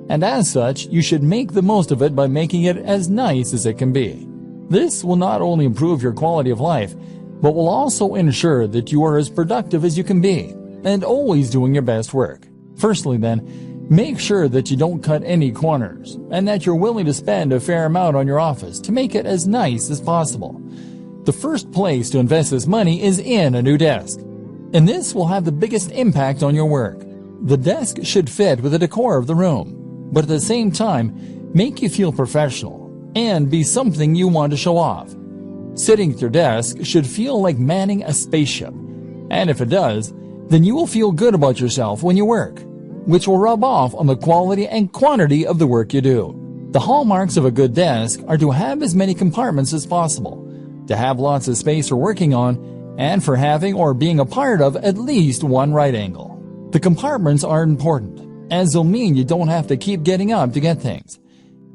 and as such, you should make the most of it by making it as nice as it can be. This will not only improve your quality of life, but will also ensure that you are as productive as you can be, and always doing your best work. Firstly then, make sure that you don't cut any corners, and that you're willing to spend a fair amount on your office to make it as nice as possible. The first place to invest this money is in a new desk, and this will have the biggest impact on your work. The desk should fit with the decor of the room, but at the same time, make you feel professional and be something you want to show off. Sitting at your desk should feel like manning a spaceship, and if it does, then you will feel good about yourself when you work, which will rub off on the quality and quantity of the work you do. The hallmarks of a good desk are to have as many compartments as possible, to have lots of space for working on, and for having or being a part of at least one right angle. The compartments are important, as they'll mean you don't have to keep getting up to get things.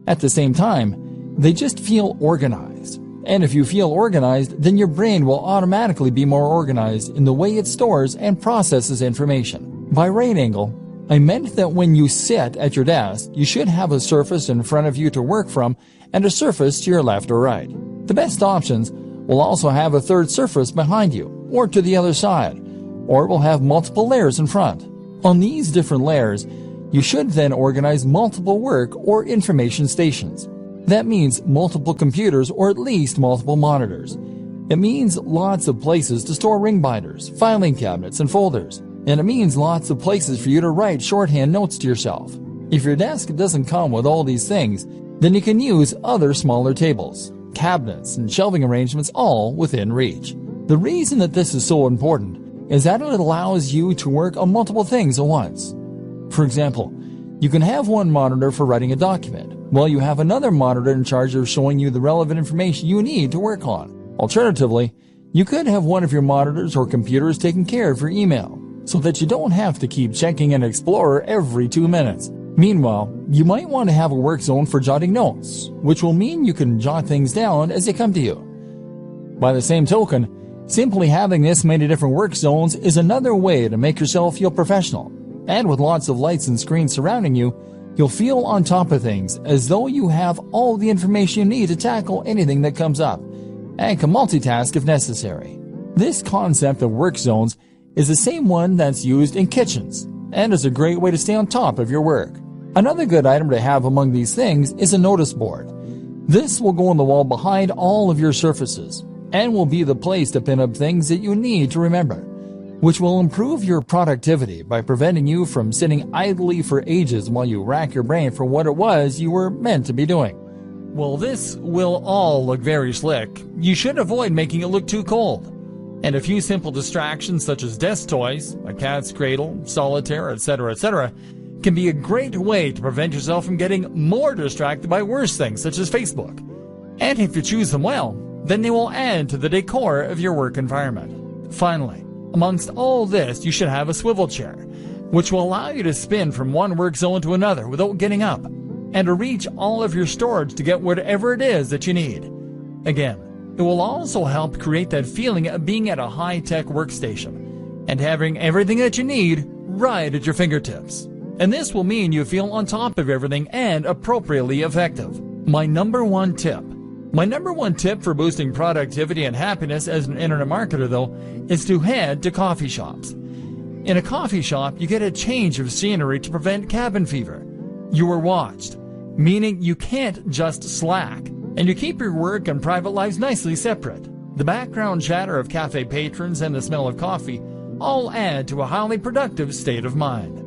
At the same time, they just feel organized. And if you feel organized, then your brain will automatically be more organized in the way it stores and processes information. By right angle, I meant that when you sit at your desk, you should have a surface in front of you to work from and a surface to your left or right. The best options will also have a third surface behind you or to the other side, or will have multiple layers in front. On these different layers, you should then organize multiple work or information stations. That means multiple computers or at least multiple monitors. It means lots of places to store ring binders, filing cabinets, and folders. And it means lots of places for you to write shorthand notes to yourself. If your desk doesn't come with all these things, then you can use other smaller tables, cabinets, and shelving arrangements all within reach. The reason that this is so important is that it allows you to work on multiple things at once. For example, you can have one monitor for writing a document, while you have another monitor in charge of showing you the relevant information you need to work on. Alternatively, you could have one of your monitors or computers taking care of your email, so that you don't have to keep checking an Explorer every 2 minutes. Meanwhile, you might want to have a work zone for jotting notes, which will mean you can jot things down as they come to you. By the same token, simply having this many different work zones is another way to make yourself feel professional. And with lots of lights and screens surrounding you, you'll feel on top of things as though you have all the information you need to tackle anything that comes up, and can multitask if necessary. This concept of work zones is the same one that's used in kitchens, and is a great way to stay on top of your work. Another good item to have among these things is a notice board. This will go on the wall behind all of your surfaces, and will be the place to pin up things that you need to remember, which will improve your productivity by preventing you from sitting idly for ages while you rack your brain for what it was you were meant to be doing. Well, this will all look very slick. You should avoid making it look too cold. And a few simple distractions such as desk toys, a cat's cradle, solitaire, etc., can be a great way to prevent yourself from getting more distracted by worse things such as Facebook. And if you choose them well, then they will add to the decor of your work environment. Finally, amongst all this, you should have a swivel chair, which will allow you to spin from one work zone to another without getting up, and to reach all of your storage to get whatever it is that you need. Again, it will also help create that feeling of being at a high-tech workstation and having everything that you need right at your fingertips. And this will mean you feel on top of everything and appropriately effective. My number one tip: My number one tip for boosting productivity and happiness as an internet marketer, though, is to head to coffee shops. In a coffee shop, you get a change of scenery to prevent cabin fever. You are watched, meaning you can't just slack, and you keep your work and private lives nicely separate. The background chatter of cafe patrons and the smell of coffee all add to a highly productive state of mind.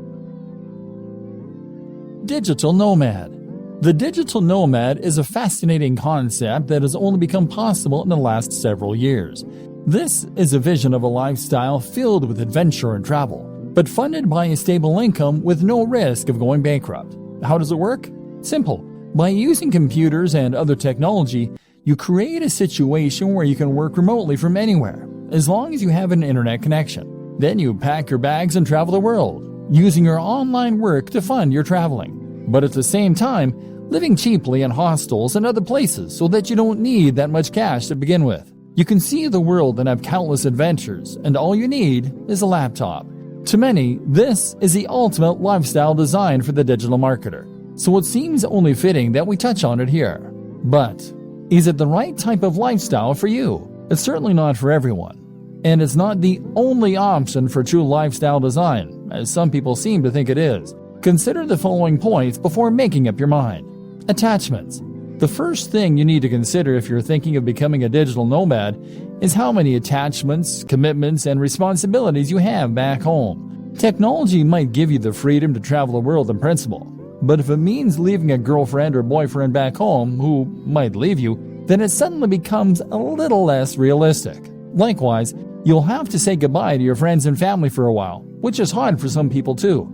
Digital Nomad. The digital nomad is a fascinating concept that has only become possible in the last several years. This is a vision of a lifestyle filled with adventure and travel, but funded by a stable income with no risk of going bankrupt. How does it work? Simple. By using computers and other technology, you create a situation where you can work remotely from anywhere, as long as you have an internet connection. Then you pack your bags and travel the world, using your online work to fund your traveling. But at the same time, living cheaply in hostels and other places so that you don't need that much cash to begin with. You can see the world and have countless adventures, and all you need is a laptop. To many, this is the ultimate lifestyle design for the digital marketer, so it seems only fitting that we touch on it here. But is it the right type of lifestyle for you? It's certainly not for everyone. And it's not the only option for true lifestyle design, as some people seem to think it is. Consider the following points before making up your mind. Attachments. The first thing you need to consider if you're thinking of becoming a digital nomad is how many attachments, commitments, and responsibilities you have back home. Technology might give you the freedom to travel the world in principle, but if it means leaving a girlfriend or boyfriend back home who might leave you, then it suddenly becomes a little less realistic. Likewise, you'll have to say goodbye to your friends and family for a while, which is hard for some people too.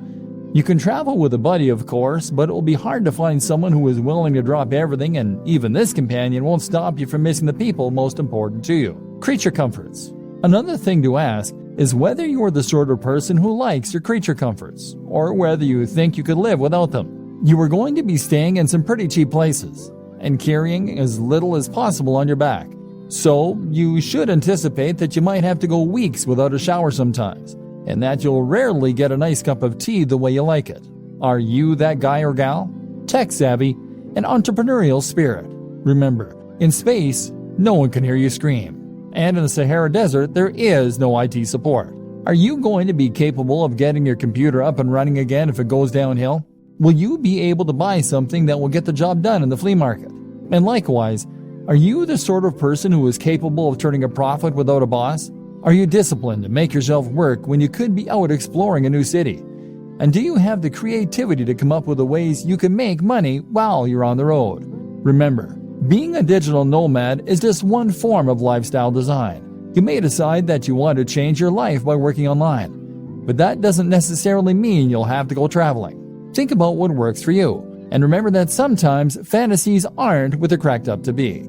You can travel with a buddy, of course, but it will be hard to find someone who is willing to drop everything, and even this companion won't stop you from missing the people most important to you. Creature comforts. Another thing to ask is whether you're the sort of person who likes your creature comforts, or whether you think you could live without them. You are going to be staying in some pretty cheap places, and carrying as little as possible on your back. So, you should anticipate that you might have to go weeks without a shower sometimes, and that you'll rarely get a nice cup of tea the way you like it. Are you that guy or gal? Tech-savvy and entrepreneurial spirit. Remember, in space, no one can hear you scream. And in the Sahara Desert, there is no IT support. Are you going to be capable of getting your computer up and running again if it goes downhill? Will you be able to buy something that will get the job done in the flea market? And likewise, are you the sort of person who is capable of turning a profit without a boss? Are you disciplined to make yourself work when you could be out exploring a new city? And do you have the creativity to come up with the ways you can make money while you're on the road? Remember, being a digital nomad is just one form of lifestyle design. You may decide that you want to change your life by working online, but that doesn't necessarily mean you'll have to go traveling. Think about what works for you, and remember that sometimes fantasies aren't what they're cracked up to be.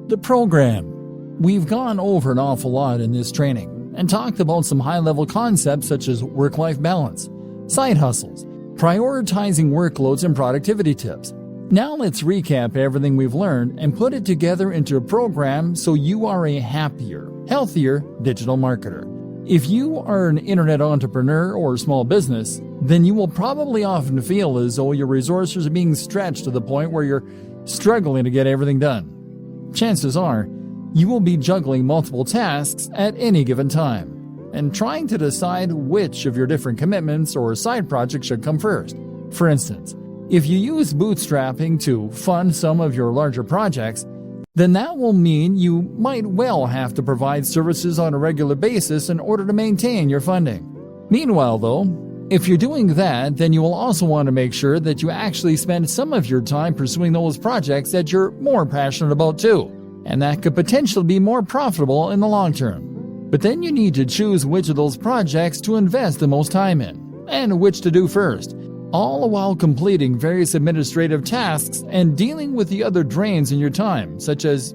The program. We've gone over an awful lot in this training and talked about some high-level concepts such as work-life balance, side hustles, prioritizing workloads, and productivity tips. Now let's recap everything we've learned and put it together into a program so you are a happier, healthier digital marketer. If you are an internet entrepreneur or small business, then you will probably often feel as though your resources are being stretched to the point where you're struggling to get everything done. Chances are, you will be juggling multiple tasks at any given time and trying to decide which of your different commitments or side projects should come first. For instance, if you use bootstrapping to fund some of your larger projects, then that will mean you might well have to provide services on a regular basis in order to maintain your funding. Meanwhile, though, if you're doing that, then you will also want to make sure that you actually spend some of your time pursuing those projects that you're more passionate about too, and that could potentially be more profitable in the long term. But then you need to choose which of those projects to invest the most time in, and which to do first, all while completing various administrative tasks and dealing with the other drains in your time, such as,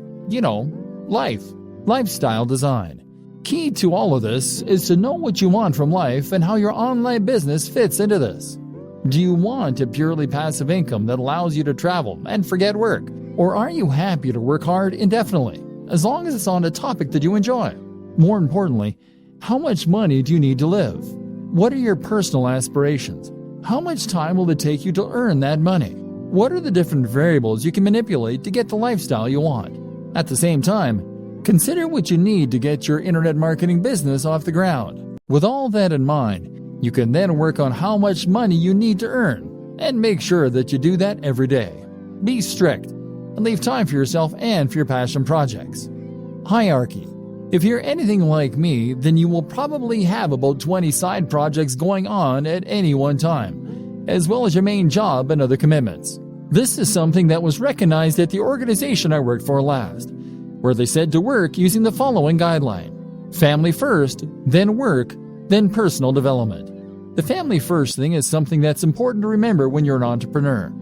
lifestyle design. Key to all of this is to know what you want from life and how your online business fits into this. Do you want a purely passive income that allows you to travel and forget work? Or are you happy to work hard indefinitely, as long as it's on a topic that you enjoy? More importantly, how much money do you need to live? What are your personal aspirations? How much time will it take you to earn that money? what are the different variables you can manipulate to get the lifestyle you want? At the same time, consider what you need to get your internet marketing business off the ground. With all that in mind, you can then work on how much money you need to earn, and make sure that you do that every day. Be strict, and leave time for yourself and for your passion projects. Hierarchy. If you're anything like me, then you will probably have about 20 side projects going on at any one time, as well as your main job and other commitments. This is something that was recognized at the organization I worked for last, where they said to work using the following guideline: family first, then work, then personal development. The family first thing is something that's important to remember when you're an entrepreneur,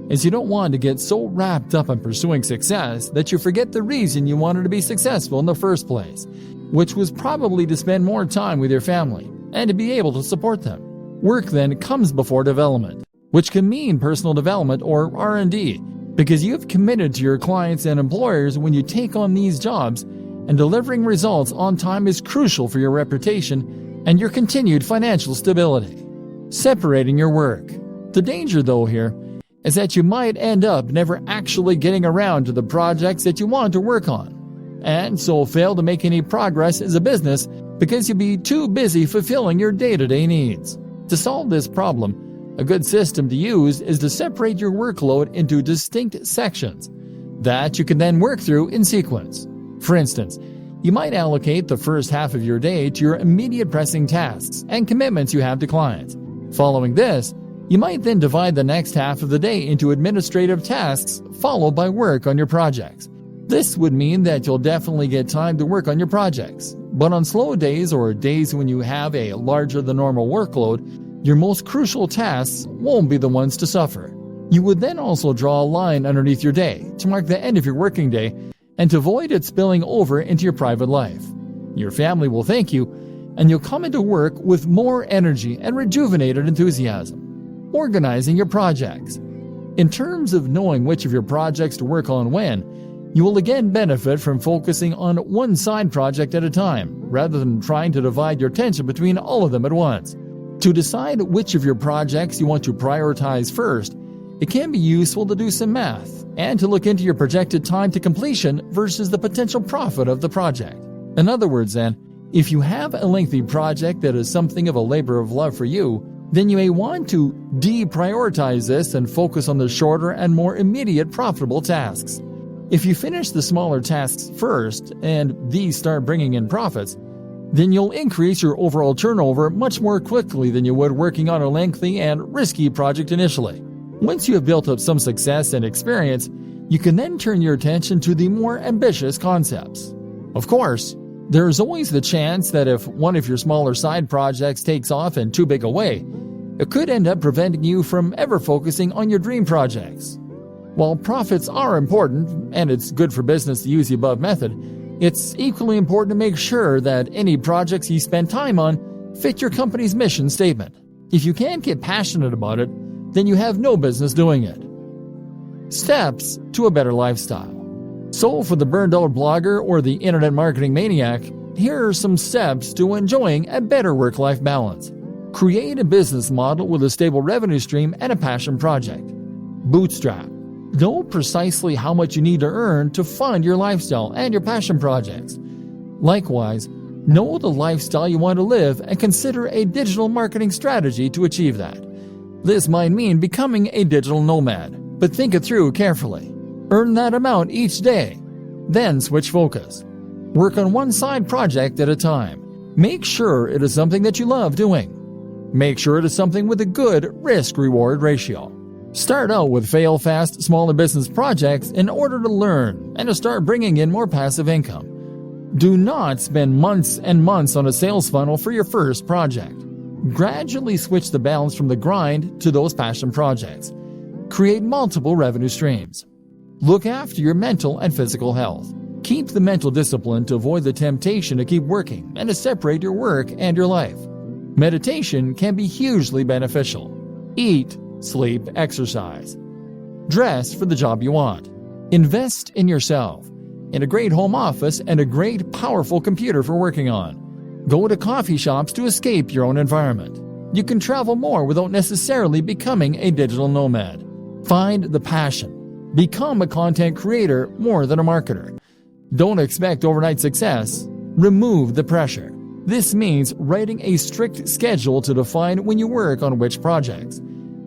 as you don't want to get so wrapped up in pursuing success that you forget the reason you wanted to be successful in the first place, which was probably to spend more time with your family and to be able to support them. Work then comes before development, which can mean personal development or R&D, because you've committed to your clients and employers when you take on these jobs, and delivering results on time is crucial for your reputation and your continued financial stability. Separating your work. The danger, though, here is that you might end up never actually getting around to the projects that you want to work on, and so fail to make any progress as a business because you'll be too busy fulfilling your day-to-day needs. To solve this problem, a good system to use is to separate your workload into distinct sections that you can then work through in sequence. For instance, you might allocate the first half of your day to your immediate pressing tasks and commitments you have to clients. Following this, you might then divide the next half of the day into administrative tasks, followed by work on your projects. This would mean that you'll definitely get time to work on your projects, but on slow days or days when you have a larger than normal workload, your most crucial tasks won't be the ones to suffer. You would then also draw a line underneath your day to mark the end of your working day and to avoid it spilling over into your private life. Your family will thank you, and you'll come into work with more energy and rejuvenated enthusiasm. Organizing your projects. In terms of knowing which of your projects to work on when, you will again benefit from focusing on one side project at a time, rather than trying to divide your attention between all of them at once. To decide which of your projects you want to prioritize first, it can be useful to do some math and to look into your projected time to completion versus the potential profit of the project. In other words, then, if you have a lengthy project that is something of a labor of love for you, then you may want to deprioritize this and focus on the shorter and more immediate profitable tasks. If you finish the smaller tasks first and these start bringing in profits, then you'll increase your overall turnover much more quickly than you would working on a lengthy and risky project initially. Once you have built up some success and experience, you can then turn your attention to the more ambitious concepts. Of course, there is always the chance that if one of your smaller side projects takes off in too big a way, it could end up preventing you from ever focusing on your dream projects. While profits are important, and it's good for business to use the above method, it's equally important to make sure that any projects you spend time on fit your company's mission statement. If you can't get passionate about it, then you have no business doing it. Steps to a better lifestyle. So for the burned out blogger or the internet marketing maniac, here are some steps to enjoying a better work-life balance. Create a business model with a stable revenue stream and a passion project. Bootstrap. Know precisely how much you need to earn to fund your lifestyle and your passion projects. Likewise, know the lifestyle you want to live and consider a digital marketing strategy to achieve that. This might mean becoming a digital nomad, but think it through carefully. Earn that amount each day, then switch focus. Work on one side project at a time. Make sure it is something that you love doing. Make sure it is something with a good risk-reward ratio. Start out with fail-fast, smaller business projects in order to learn and to start bringing in more passive income. Do not spend months and months on a sales funnel for your first project. Gradually switch the balance from the grind to those passion projects. Create multiple revenue streams. Look after your mental and physical health. Keep the mental discipline to avoid the temptation to keep working and to separate your work and your life. Meditation can be hugely beneficial. Eat, sleep, exercise. Dress for the job you want. Invest in yourself, in a great home office and a great, powerful computer for working on. Go to coffee shops to escape your own environment. You can travel more without necessarily becoming a digital nomad. Find the passion. Become a content creator more than a marketer. Don't expect overnight success. Remove the pressure. This means writing a strict schedule to define when you work on which projects,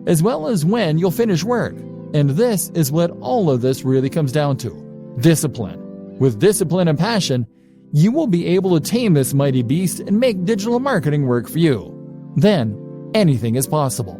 as well as when you'll finish work. And this is what all of this really comes down to: discipline. With discipline and passion, you will be able to tame this mighty beast and make digital marketing work for you. Then, anything is possible.